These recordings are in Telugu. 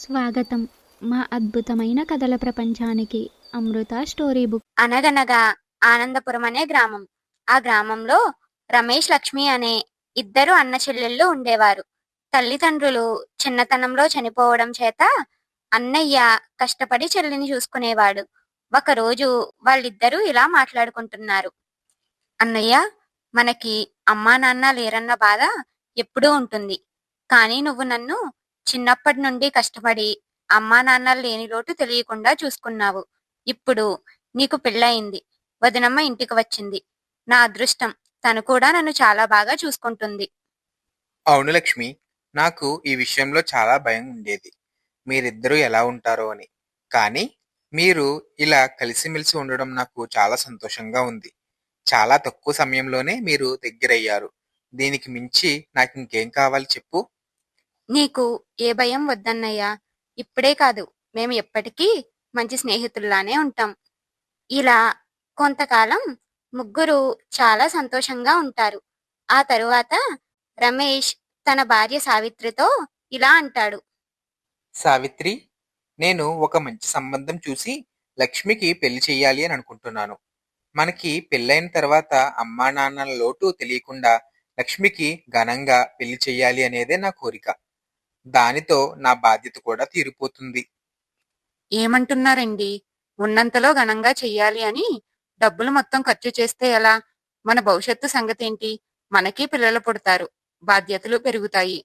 స్వాగతం మా అద్భుతమైన కథల ప్రపంచానికి. అమృత స్టోరీ బుక్. అనగనగా ఆనందపురం అనే గ్రామం. ఆ గ్రామంలో రమేష్, లక్ష్మి అనే ఇద్దరు అన్న చెల్లెళ్ళు ఉండేవారు. తల్లిదండ్రులు చిన్నతనంలో చనిపోవడం చేత అన్నయ్య కష్టపడి చెల్లిని చూసుకునేవాడు. ఒకరోజు వాళ్ళిద్దరూ ఇలా మాట్లాడుకుంటున్నారు. అన్నయ్య, మనకి అమ్మా నాన్న లేరన్న బాధ ఎప్పుడూ ఉంటుంది. కానీ నువ్వు నన్ను చిన్నప్పటి నుండి కష్టపడి అమ్మా నాన్నలు లేని లోటు తెలియకుండా చూసుకున్నావు. ఇప్పుడు నీకు పెళ్ళయింది, వదినమ్మ ఇంటికి వచ్చింది. నా అదృష్టం, తను కూడా నన్ను చాలా బాగా చూసుకుంటుంది. అవును లక్ష్మి, నాకు ఈ విషయంలో చాలా భయం ఉండేది. మీరిద్దరూ ఎలా ఉంటారో అని. కానీ మీరు ఇలా కలిసిమెలిసి ఉండడం నాకు చాలా సంతోషంగా ఉంది. చాలా తక్కువ సమయంలోనే మీరు దగ్గరయ్యారు. దీనికి మించి నాకు ఇంకేం కావాలి చెప్పు. నీకు ఏ భయం వద్దన్నయ్యా. ఇప్పుడే కాదు, మేము ఎప్పటికీ మంచి స్నేహితుల్లానే ఉంటాం. ఇలా కొంతకాలం ముగ్గురు చాలా సంతోషంగా ఉంటారు. ఆ తరువాత రమేష్ తన భార్య సావిత్రితో ఇలా అంటాడు. సావిత్రి, నేను ఒక మంచి సంబంధం చూసి లక్ష్మికి పెళ్లి చెయ్యాలి అని అనుకుంటున్నాను. మనకి పెళ్ళైన తర్వాత అమ్మా నాన్నల లోటు తెలియకుండా లక్ష్మికి ఘనంగా పెళ్లి చెయ్యాలి అనేదే నా కోరిక. దానితో నా బాధ్యత కూడా తీరిపోతుంది. ఏమంటున్నారండి? ఉన్నంతలో ఘనంగా చెయ్యాలి అని డబ్బులు మొత్తం ఖర్చు చేస్తే ఎలా? మన భవిష్యత్తు సంగతేంటి? మనకి పిల్లలు పుడతారు, బాధ్యతలు పెరుగుతాయి.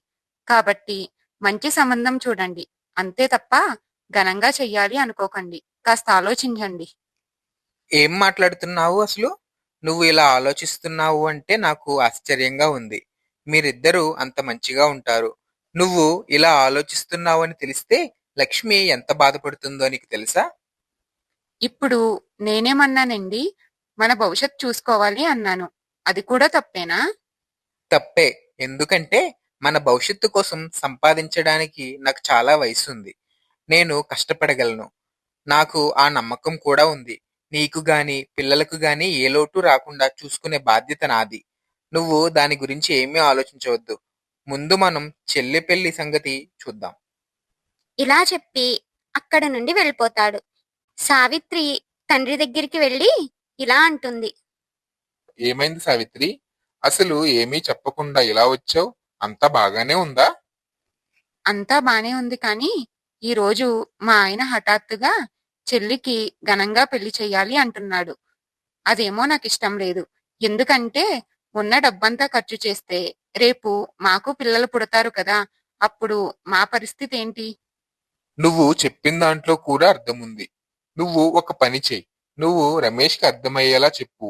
కాబట్టి మంచి సంబంధం చూడండి, అంతే తప్ప ఘనంగా చెయ్యాలి అనుకోకండి. కాస్త ఆలోచించండి. ఏం మాట్లాడుతున్నావు అసలు? నువ్వు ఇలా ఆలోచిస్తున్నావు అంటే నాకు ఆశ్చర్యంగా ఉంది. మీరిద్దరూ అంత మంచిగా ఉంటారు. నువ్వు ఇలా ఆలోచిస్తున్నావు అని తెలిస్తే లక్ష్మి ఎంత బాధపడుతుందో నీకు తెలుసా? ఇప్పుడు నేనేమన్నానండి? మన భవిష్యత్తు చూసుకోవాలి అన్నాను. అది కూడా తప్పేనా? తప్పే. ఎందుకంటే మన భవిష్యత్తు కోసం సంపాదించడానికి నాకు చాలా వయసు ఉంది. నేను కష్టపడగలను. నాకు ఆ నమ్మకం కూడా ఉంది. నీకు గాని పిల్లలకు గాని ఏ లోటు రాకుండా చూసుకునే బాధ్యత నాది. నువ్వు దాని గురించి ఏమీ ఆలోచించవద్దు. ముందు మనం చెల్లి పెళ్లి సంగతి చూద్దాం. ఇలా చెప్పి అక్కడ నుండి వెళ్ళిపోతాడు. సావిత్రి తండ్రి దగ్గరికి వెళ్ళి ఇలా అంటుంది. ఏమైంది సావిత్రి? అసలు ఏమీ చెప్పకుండా ఇలా వచ్చావు? అంతా బాగానే ఉందా? అంతా బానే ఉంది, కానీ ఈరోజు మా ఆయన హఠాత్తుగా చెల్లికి ఘనంగా పెళ్లి చెయ్యాలి అంటున్నాడు. అదేమో నాకిష్టం లేదు. ఎందుకంటే ఉన్న డబ్బంతా ఖర్చు చేస్తే రేపు మాకు పిల్లలు పుడతారు కదా, అప్పుడు మా పరిస్థితి ఏంటి? నువ్వు చెప్పిన దాంట్లో కూడా అర్థం ఉంది. నువ్వు ఒక పని చెయ్యి. నువ్వు రమేష్కి అర్థమయ్యేలా చెప్పు.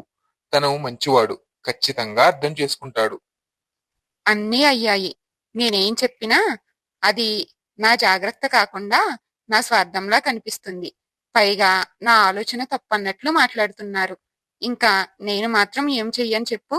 తను మంచివాడు, ఖచ్చితంగా అర్థం చేసుకుంటాడు. అన్నీ అయ్యాయి. నేనేం చెప్పినా అది నా జాగ్రత్త కాకుండా నా స్వార్థంలా కనిపిస్తుంది. పైగా నా ఆలోచన తప్పన్నట్లు మాట్లాడుతున్నారు. ఇంకా నేను మాత్రం ఏం చెయ్యను చెప్పు?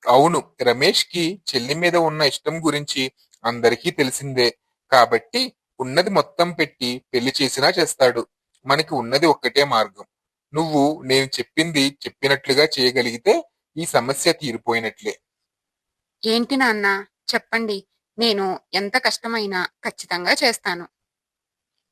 అవును, రమేష్కి చెల్లి మీద ఉన్న ఇష్టం గురించి అందరికీ తెలిసిందే. కాబట్టి ఉన్నది మొత్తం పెట్టి పెళ్లి చేసినా చేస్తాడు. మనకి ఉన్నది ఒక్కటే మార్గం. నువ్వు నేను చెప్పింది చెప్పినట్లుగా చేయగలిగితే ఈ సమస్య తీరిపోయినట్లే. ఏంటి నాన్న, చెప్పండి. నేను ఎంత కష్టమైనా ఖచ్చితంగా చేస్తాను.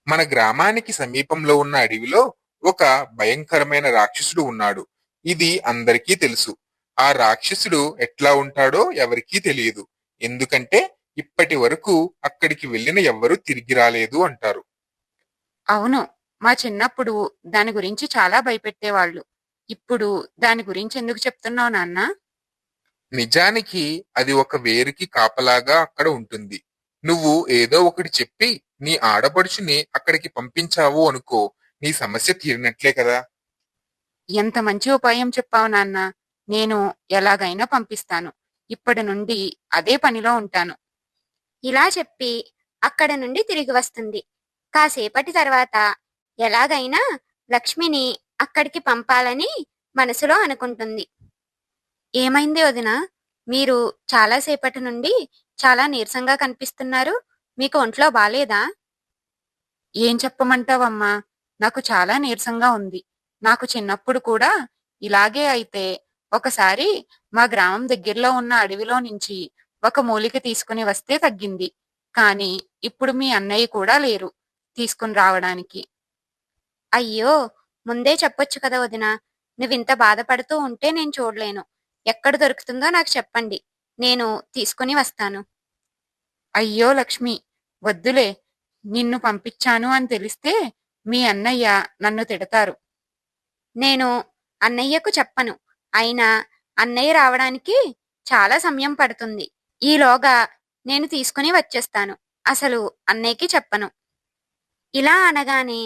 మన గ్రామానికి సమీపంలో ఉన్న అడవిలో ఒక భయంకరమైన రాక్షసుడు ఉన్నాడు. ఇది అందరికీ తెలుసు. ఆ రాక్షసుడు ఎట్లా ఉంటాడో ఎవరికీ తెలియదు. ఎందుకంటే ఇప్పటి వరకు అక్కడికి వెళ్ళిన ఎవ్వరూ తిరిగి రాలేదు అంటారు. అవును, మా చిన్నప్పుడు దాని గురించి చాలా భయపెట్టేవాళ్ళు. ఇప్పుడు దాని గురించి ఎందుకు చెప్తున్నావు నాన్న? నిజానికి అది ఒక వేరుకి కాపలాగా అక్కడ ఉంటుంది. నువ్వు ఏదో ఒకటి చెప్పి నీ ఆడపడుచుని అక్కడికి పంపించావు అనుకో, నీ సమస్య తీరినట్లే కదా. ఎంత మంచి ఉపాయం చెప్పావు నాన్న. నేను ఎలాగైనా పంపిస్తాను. ఇప్పటి నుండి అదే పనిలో ఉంటాను. ఇలా చెప్పి అక్కడ నుండి తిరిగి వస్తుంది. కాసేపటి తర్వాత ఎలాగైనా లక్ష్మిని అక్కడికి పంపాలని మనసులో అనుకుంటుంది. ఏమైంది వదిన? మీరు చాలాసేపటి నుండి చాలా నీరసంగా కనిపిస్తున్నారు. మీకు ఒంట్లో బాలేదా? ఏం చెప్పమంటావమ్మా, నాకు చాలా నీరసంగా ఉంది. నాకు చిన్నప్పుడు కూడా ఇలాగే అయితే ఒకసారి మా గ్రామం దగ్గరలో ఉన్న అడవిలో నుంచి ఒక మూలిక తీసుకుని వస్తే తగ్గింది. కానీ ఇప్పుడు మీ అన్నయ్య కూడా లేరు తీసుకుని రావడానికి. అయ్యో, ముందే చెప్పొచ్చు కదా వదినా. నువ్వింత బాధపడుతూ ఉంటే నేను చూడలేను. ఎక్కడ దొరుకుతుందో నాకు చెప్పండి, నేను తీసుకుని వస్తాను. అయ్యో లక్ష్మి, వద్దులే. నిన్ను పంపించాను అని తెలిస్తే మీ అన్నయ్య నన్ను తిడతారు. నేను అన్నయ్యకు చెప్పను. అయినా అన్నయ్య రావడానికి చాలా సమయం పడుతుంది. ఈలోగా నేను తీసుకుని వచ్చేస్తాను. అసలు అన్నయ్యకి చెప్పను. ఇలా అనగానే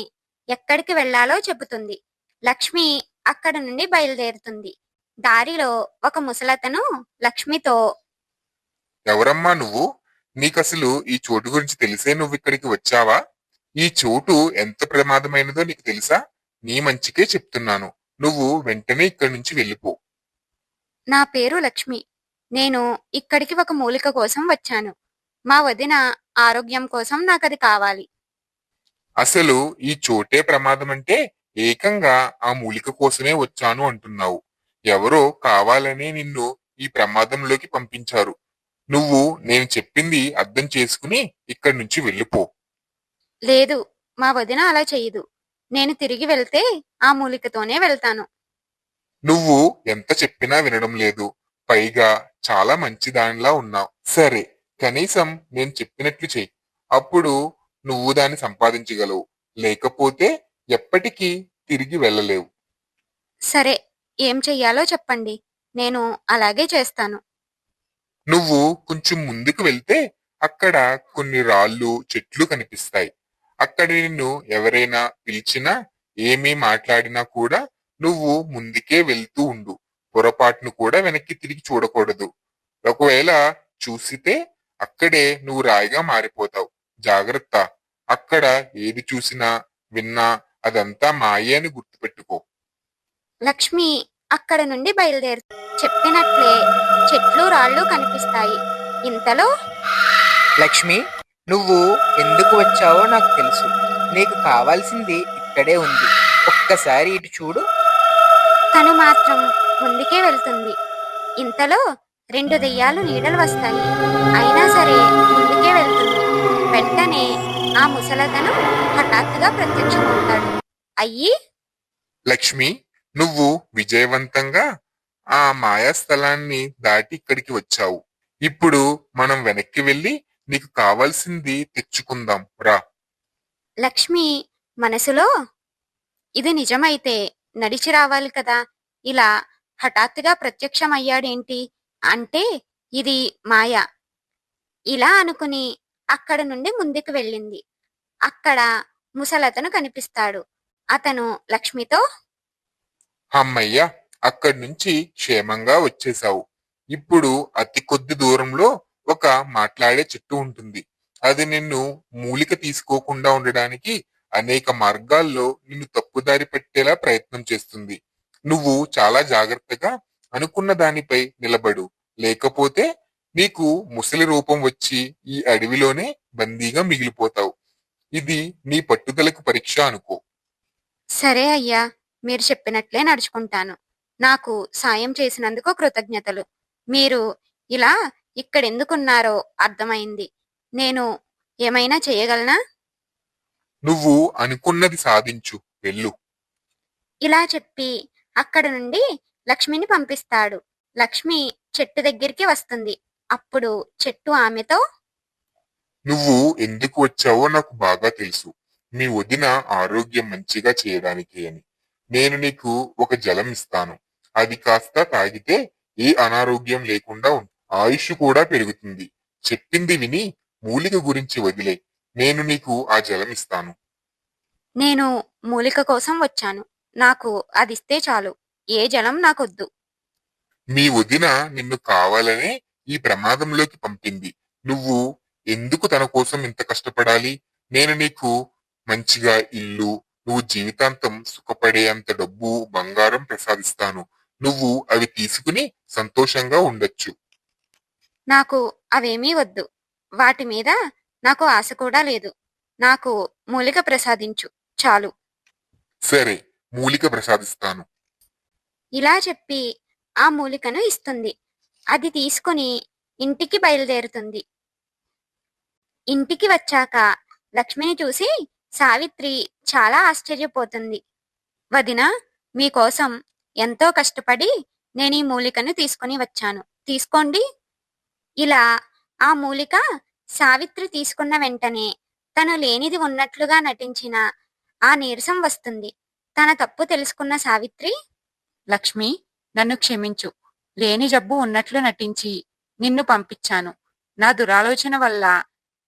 ఎక్కడికి వెళ్లాలో చెబుతుంది. లక్ష్మి అక్కడ నుండి బయలుదేరుతుంది. దారిలో ఒక ముసలతను లక్ష్మితో, ఎవరమ్మా నువ్వు? నీకసలు ఈ చోటు గురించి తెలిసే నువ్వు ఇక్కడికి వచ్చావా? ఈ చోటు ఎంత ప్రమాదమైనదో నీకు తెలుసా? నీ మంచికే చెప్తున్నాను. నువ్వు వెంటనే ఇక్కడి నుంచి వెళ్ళిపో. నా పేరు లక్ష్మి. నేను ఇక్కడికి ఒక మూలిక కోసం వచ్చాను. మా వదిన ఆరోగ్యం కోసం నాకది కావాలి. అసలు ఈ చోటే ప్రమాదం అంటే ఏకంగా ఆ మూలిక కోసమే వచ్చాను అంటున్నావు. ఎవరో కావాలనే నిన్ను ఈ ప్రమాదంలోకి పంపించారు. నువ్వు నేను చెప్పింది అర్థం చేసుకుని ఇక్కడి నుంచి వెళ్ళిపో. లేదు, మా వదిన అలా చెయ్యదు. నేను తిరిగి వెళ్తే ఆ మూలికతోనే వెళ్తాను. నువ్వు ఎంత చెప్పినా వినడం లేదు. పైగా చాలా మంచి దానిలా ఉన్నావు. సరే, కనీసం నేను చెప్పినట్లు చెయ్యి. అప్పుడు నువ్వు దాన్ని సంపాదించగలవు. లేకపోతే ఎప్పటికీ తిరిగి వెళ్ళలేవు. సరే, ఏం చెయ్యాలో చెప్పండి, నేను అలాగే చేస్తాను. నువ్వు కొంచెం ముందుకు వెళ్తే అక్కడ కొన్ని రాళ్ళు చెట్లు కనిపిస్తాయి. అక్కడ నిన్ను ఎవరైనా పిలిచినా ఏమీ మాట్లాడినా కూడా నువ్వు ముందుకే వెళ్తూ ఉండు. పొరపాటును కూడా వెనక్కి తిరిగి చూడకూడదు. ఒకవేళ చూసితే అక్కడే నువ్వు రాయిగా మారిపోతావు. జాగ్రత్త. అక్కడ ఏది చూసినా విన్నా అదంతా మాయే అని గుర్తుపెట్టుకో. లక్ష్మి అక్కడ నుండి బయలుదేరు. చెప్పినట్లే చెట్లు రాళ్ళు కనిపిస్తాయి. ఇంతలో లక్ష్మి, నువ్వు ఎందుకు వచ్చావో నాకు తెలుసు. నీకు కావాల్సింది ఇక్కడే ఉంది. ఒక్కసారి ఇటు చూడు. తను మాత్రం ముందుకే వెళ్తుంది. ఇంతలో 2 దెయ్యాలు నీడలు వస్తాయి. అయినా సరే ముందుకే వెళ్తుంది. వెంటనే ఆ ముసలతను హఠాత్తుగా ప్రత్యక్షమవుతాడు. అయ్యి, లక్ష్మి, నువ్వు విజయవంతంగా ఆ మాయా స్థలాన్ని దాటి ఇక్కడికి వచ్చావు. ఇప్పుడు మనం వెనక్కి వెళ్ళి నీకు కావాల్సింది తెచ్చుకుందాం రా. లక్ష్మి మనసులో, ఇది నిజమైతే నడిచి రావాలి కదా, ఇలా హఠాత్తుగా ప్రత్యక్షమయ్యాడేంటి అంటే ఇది మాయ. ఇలా అనుకుని అక్కడ నుండి ముందుకు వెళ్ళింది. అక్కడ ముసలతను కనిపిస్తాడు. అతను లక్ష్మితో, అమ్మయ్య, అక్కడి నుంచి క్షేమంగా వచ్చేశావు. ఇప్పుడు అతి కొద్ది దూరంలో ఒక మాట్లాడే చెట్టు ఉంటుంది. అది నిన్ను మూలిక తీసుకోకుండా ఉండడానికి అనేక మార్గాల్లో నిన్ను తప్పుదారి పెట్టేలా ప్రయత్నం చేస్తుంది. నువ్వు చాలా జాగ్రత్తగా అనుకున్న దానిపై నిలబడు. లేకపోతే నీకు ముసలి రూపం వచ్చి ఈ అడవిలోనే బందీగా మిగిలిపోతావు. ఇది నీ పట్టుదలకు పరీక్ష అనుకో. సరే అయ్యా, మీరు చెప్పినట్లే నడుచుకుంటాను. నాకు సాయం చేసినందుకు కృతజ్ఞతలు. మీరు ఇలా ఇక్కడెందుకున్నారో అర్థమైంది. నేను ఏమైనా చేయగలనా? నువ్వు అనుకున్నది సాధించు, వెళ్ళు. ఇలా చెప్పి అక్కడ నుండి లక్ష్మిని పంపిస్తాడు. లక్ష్మి చెట్టు దగ్గరికి వస్తుంది. అప్పుడు చెట్టు ఆమెతో, నువ్వు ఎందుకు వచ్చావో నాకు బాగా తెలుసు. మీ వదిన ఆరోగ్యం మంచిగా చేయడానికి అని. నేను నీకు ఒక జలం ఇస్తాను. అది కాస్త తాగితే ఏ అనారోగ్యం లేకుండా ఆయుష్ కూడా పెరుగుతుంది. చెప్పింది విని మూలిక గురించి వదిలే. నేను నీకు ఆ జలం ఇస్తాను. నేను మూలిక కోసం వచ్చాను. నాకు అదిస్తే చాలు. ఏ జలం నాకొద్దు. మీ వదిన నిన్ను కావాలనే ఈ ప్రమాదంలోకి పంపింది. నువ్వు ఎందుకు తన కోసం ఇంత కష్టపడాలి? నేను నీకు మంచిగా ఇల్లు, నువ్వు జీవితాంతం సుఖపడేంత డబ్బు, బంగారం ప్రసాదిస్తాను. నువ్వు అవి తీసుకుని సంతోషంగా ఉండొచ్చు. నాకు అవేమీ వద్దు. వాటి మీద నాకు ఆశ కూడా లేదు. నాకు మూలిక ప్రసాదించు చాలు. సరే, మూలిక ప్రసాదిస్తాను. ఇలా చెప్పి ఆ మూలికను ఇస్తుంది. అది తీసుకుని ఇంటికి బయలుదేరుతుంది. ఇంటికి వచ్చాక లక్ష్మిని చూసి సావిత్రి చాలా ఆశ్చర్యపోతుంది. వదిన, మీకోసం ఎంతో కష్టపడి నేను ఈ మూలికను తీసుకుని వచ్చాను, తీసుకోండి. ఇలా ఆ మూలిక సావిత్రి తీసుకున్న వెంటనే తను లేనిది ఉన్నట్లుగా నటించిన ఆ నీరసం వస్తుంది. తన తప్పు తెలుసుకున్న సావిత్రి, లక్ష్మి, నన్ను క్షమించు. లేని జబ్బు ఉన్నట్లు నటించి నిన్ను పంపించాను. నా దురాలోచన వల్ల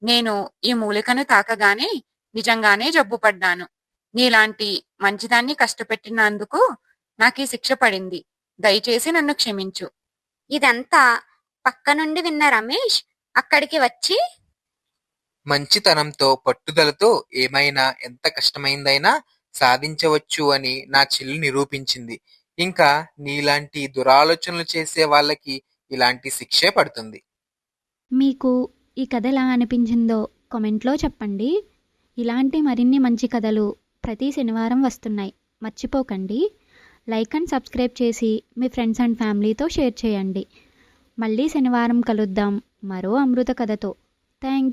నేను ఈ మూలికను తాకగానే నిజంగానే జబ్బు పడ్డాను. నీలాంటి మంచిదాన్ని కష్టపెట్టినందుకు నాకు ఈ శిక్ష పడింది. దయచేసి నన్ను క్షమించు. ఇదంతా పక్క నుండి విన్న రమేష్ అక్కడికి వచ్చి, మంచితనంతో పట్టుదలతో ఏమైనా ఎంత కష్టమైందైనా సాధించవచ్చు అని నా చెల్లి నిరూపించింది. ఇంకా నీలాంటి దురాలోచనలు చేసే వాళ్ళకి ఇలాంటి శిక్షే పడుతుంది. మీకు ఈ కథ ఎలా అనిపించిందో కామెంట్లో చెప్పండి. ఇలాంటి మరిన్ని మంచి కథలు ప్రతి శనివారం వస్తున్నాయి, మర్చిపోకండి. లైక్ అండ్ సబ్స్క్రైబ్ చేసి మీ ఫ్రెండ్స్ అండ్ ఫ్యామిలీతో షేర్ చేయండి. మళ్ళీ శనివారం కలుద్దాం మరో అమృత కథతో. థ్యాంక్